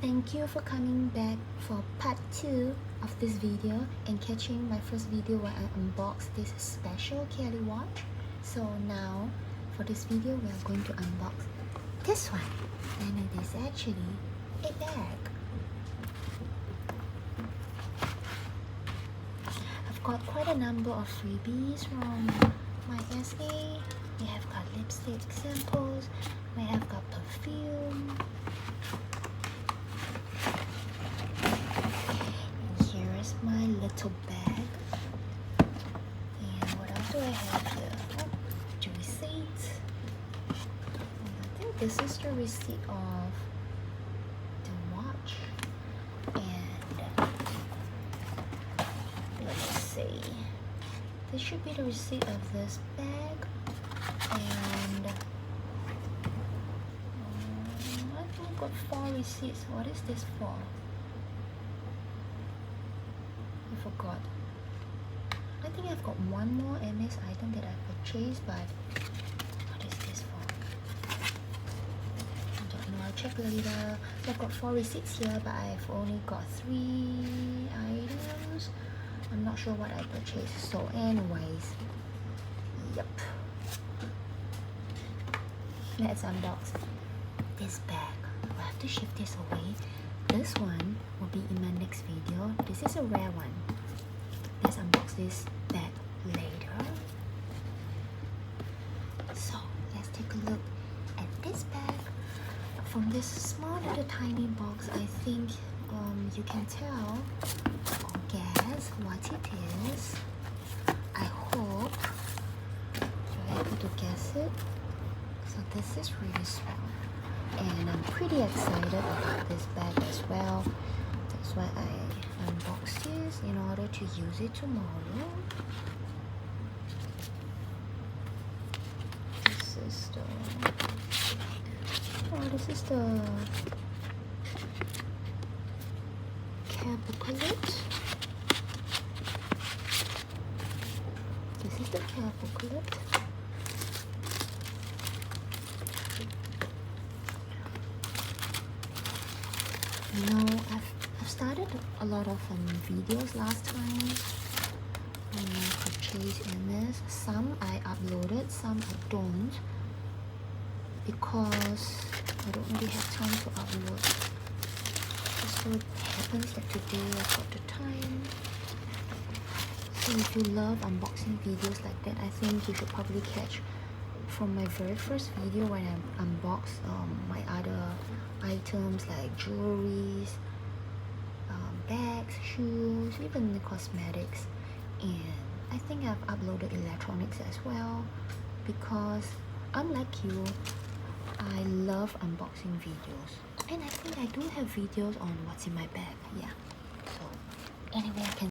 Thank you for coming back for part 2 of this video and catching my first video where I unboxed this special Kelly watch. So now for this video we are going to unbox this one, and it is actually a bag. I've got quite a number of freebies from my SA. We have got lipstick samples, we have got perfume. My little bag, and what else do I have here? Oh, the receipt. I think this is the receipt of the watch, and let's see, this should be the receipt of this bag, and I think I've got 4 receipts. What is this for? I forgot. I think I've got one more MS item that I purchased, but what is this for? I don't know, I'll check later. So I've got 4 receipts here, but I've only got 3 items. I'm not sure what I purchased. So anyways, yep. Let's unbox this bag. We'll have to shift this away. This one will be in my next video. This is a rare one. Let's unbox this bag later. So let's take a look at this bag. From this small little tiny box, I think you can tell or guess what it is. I hope you're able to guess it. So this is really small, and I'm pretty excited about this bag as well. That's why I unboxed this in order to use it tomorrow. This is the care booklet. This is the care booklet. You know, I've started a lot of videos last time when I purchased MS. Some I uploaded, some I don't, because I don't really have time to upload. Just so it happens that today I've got the time. So if you love unboxing videos like that, I think you should probably catch from my very first video when I unboxed my other items like jewelries, bags, shoes, even the cosmetics. And I think I've uploaded electronics as well, because unlike you, I love unboxing videos, and I think I do have videos on what's in my bag. Yeah, so anyway, I can